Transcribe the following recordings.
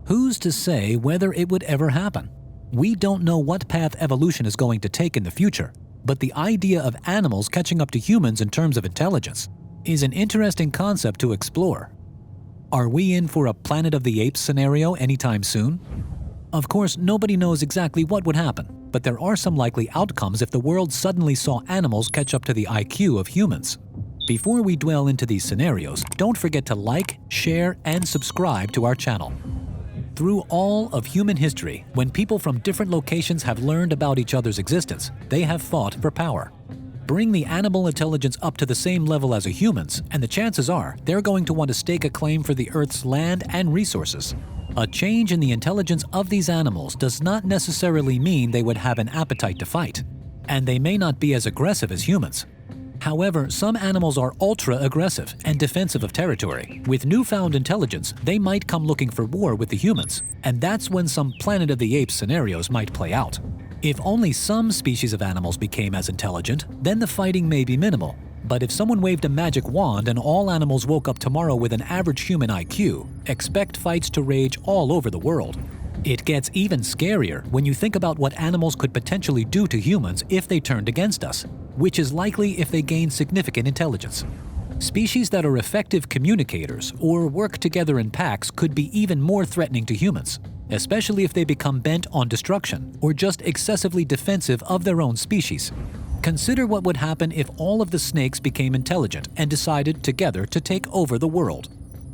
Who's to say whether it would ever happen? We don't know what path evolution is going to take in the future, but the idea of animals catching up to humans in terms of intelligence is an interesting concept to explore. Are we in for a Planet of the Apes scenario anytime soon? Of course, nobody knows exactly what would happen, but there are some likely outcomes if the world suddenly saw animals catch up to the IQ of humans. Before we dwell into these scenarios, don't forget to like, share, and subscribe to our channel. Through all of human history, when people from different locations have learned about each other's existence, they have fought for power. Bring the animal intelligence up to the same level as a human's, and the chances are they're going to want to stake a claim for the Earth's land and resources. A change in the intelligence of these animals does not necessarily mean they would have an appetite to fight, and they may not be as aggressive as humans. However, some animals are ultra-aggressive and defensive of territory. With newfound intelligence, they might come looking for war with the humans, and that's when some Planet of the Apes scenarios might play out. If only some species of animals became as intelligent, then the fighting may be minimal. But if someone waved a magic wand and all animals woke up tomorrow with an average human IQ, expect fights to rage all over the world. It gets even scarier when you think about what animals could potentially do to humans if they turned against us, which is likely if they gain significant intelligence. Species that are effective communicators or work together in packs could be even more threatening to humans, especially if they become bent on destruction or just excessively defensive of their own species. Consider what would happen if all of the snakes became intelligent and decided together to take over the world.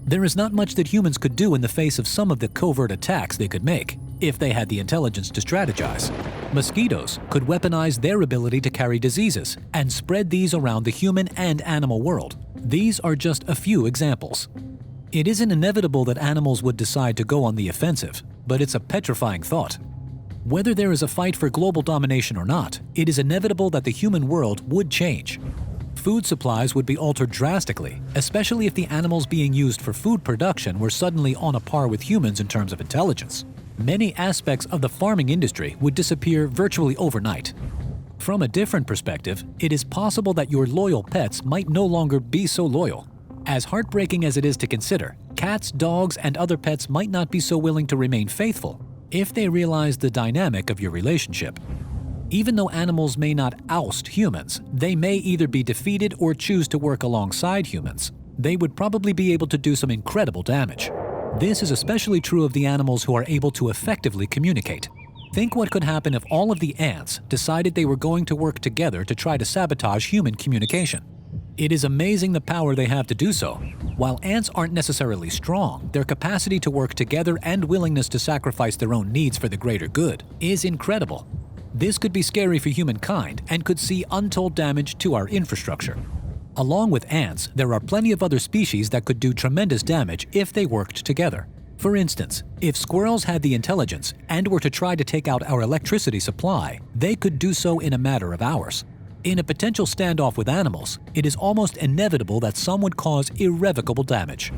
There is not much that humans could do in the face of some of the covert attacks they could make, if they had the intelligence to strategize. Mosquitoes could weaponize their ability to carry diseases and spread these around the human and animal world. These are just a few examples. It isn't inevitable that animals would decide to go on the offensive, but it's a petrifying thought. Whether there is a fight for global domination or not, it is inevitable that the human world would change. Food supplies would be altered drastically, especially if the animals being used for food production were suddenly on a par with humans in terms of intelligence. Many aspects of the farming industry would disappear virtually overnight. From a different perspective, it is possible that your loyal pets might no longer be so loyal. As heartbreaking as it is to consider, cats, dogs, and other pets might not be so willing to remain faithful if they realize the dynamic of your relationship. Even though animals may not oust humans, they may either be defeated or choose to work alongside humans. They would probably be able to do some incredible damage. This is especially true of the animals who are able to effectively communicate. Think what could happen if all of the ants decided they were going to work together to try to sabotage human communication. It is amazing the power they have to do so. While ants aren't necessarily strong, their capacity to work together and willingness to sacrifice their own needs for the greater good is incredible. This could be scary for humankind and could see untold damage to our infrastructure. Along with ants, there are plenty of other species that could do tremendous damage if they worked together. For instance, if squirrels had the intelligence and were to try to take out our electricity supply, they could do so in a matter of hours. In a potential standoff with animals, it is almost inevitable that some would cause irrevocable damage.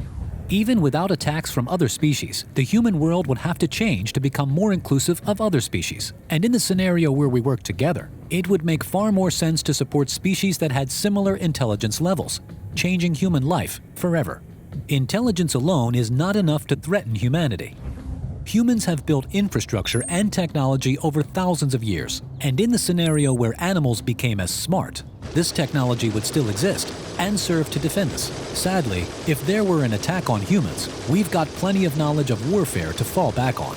Even without attacks from other species, the human world would have to change to become more inclusive of other species. And in the scenario where we work together, it would make far more sense to support species that had similar intelligence levels, changing human life forever. Intelligence alone is not enough to threaten humanity. Humans have built infrastructure and technology over thousands of years, and in the scenario where animals became as smart, this technology would still exist and serve to defend us. Sadly, if there were an attack on humans, we've got plenty of knowledge of warfare to fall back on.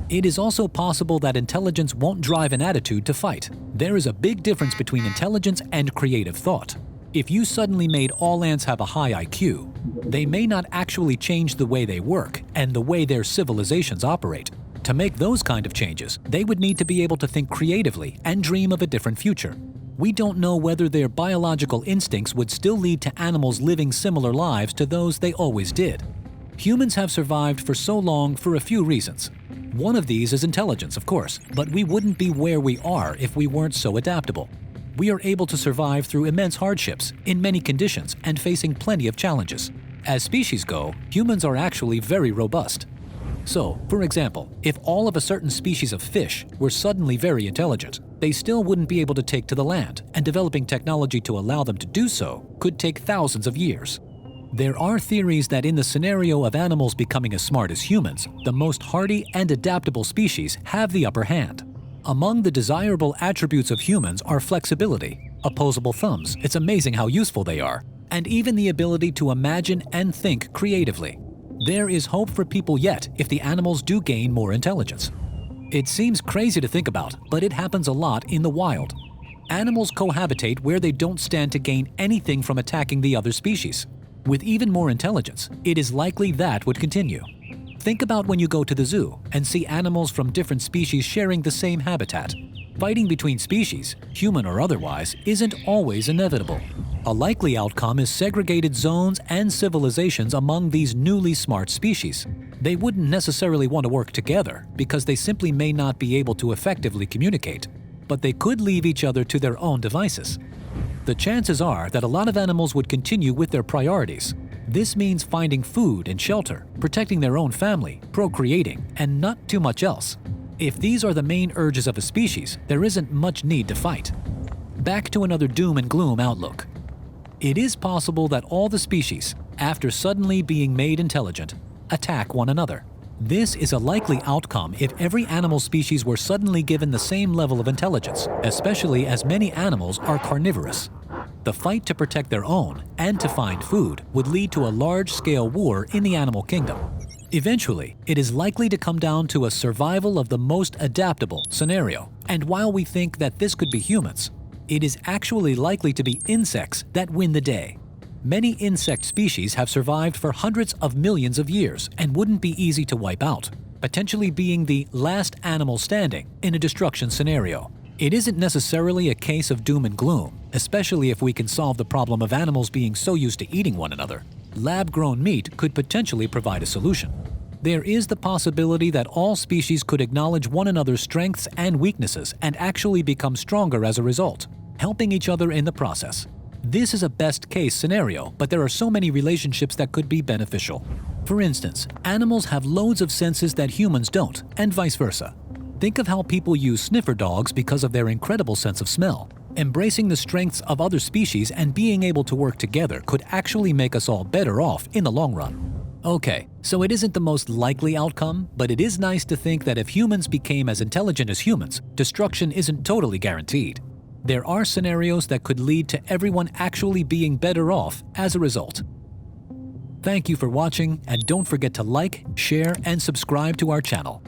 It is also possible that intelligence won't drive an attitude to fight. There is a big difference between intelligence and creative thought. If you suddenly made all ants have a high IQ, they may not actually change the way they work and the way their civilizations operate. To make those kind of changes, they would need to be able to think creatively and dream of a different future. We don't know whether their biological instincts would still lead to animals living similar lives to those they always did. Humans have survived for so long for a few reasons. One of these is intelligence, of course, but we wouldn't be where we are if we weren't so adaptable. We are able to survive through immense hardships, in many conditions, and facing plenty of challenges. As species go, humans are actually very robust. So, for example, if all of a certain species of fish were suddenly very intelligent, they still wouldn't be able to take to the land, and developing technology to allow them to do so could take thousands of years. There are theories that in the scenario of animals becoming as smart as humans, the most hardy and adaptable species have the upper hand. Among the desirable attributes of humans are flexibility, opposable thumbs, it's amazing how useful they are, and even the ability to imagine and think creatively. There is hope for people yet if the animals do gain more intelligence. It seems crazy to think about, but it happens a lot in the wild. Animals cohabitate where they don't stand to gain anything from attacking the other species. With even more intelligence, it is likely that would continue. Think about when you go to the zoo and see animals from different species sharing the same habitat. Fighting between species, human or otherwise, isn't always inevitable. A likely outcome is segregated zones and civilizations among these newly smart species. They wouldn't necessarily want to work together because they simply may not be able to effectively communicate, but they could leave each other to their own devices. The chances are that a lot of animals would continue with their priorities. This means finding food and shelter, protecting their own family, procreating, and not too much else. If these are the main urges of a species, there isn't much need to fight. Back to another doom and gloom outlook. It is possible that all the species, after suddenly being made intelligent, attack one another. This is a likely outcome if every animal species were suddenly given the same level of intelligence, especially as many animals are carnivorous. The fight to protect their own and to find food would lead to a large-scale war in the animal kingdom. Eventually, it is likely to come down to a survival of the most adaptable scenario, and while we think that this could be humans, it is actually likely to be insects that win the day. Many insect species have survived for hundreds of millions of years and wouldn't be easy to wipe out, potentially being the last animal standing in a destruction scenario. It isn't necessarily a case of doom and gloom, especially if we can solve the problem of animals being so used to eating one another. Lab-grown meat could potentially provide a solution. There is the possibility that all species could acknowledge one another's strengths and weaknesses and actually become stronger as a result, helping each other in the process. This is a best-case scenario, but there are so many relationships that could be beneficial. For instance, animals have loads of senses that humans don't, and vice versa. Think of how people use sniffer dogs because of their incredible sense of smell. Embracing the strengths of other species and being able to work together could actually make us all better off in the long run. Okay, so it isn't the most likely outcome, but it is nice to think that if humans became as intelligent as humans, destruction isn't totally guaranteed. There are scenarios that could lead to everyone actually being better off as a result. Thank you for watching, and don't forget to like, share, and subscribe to our channel.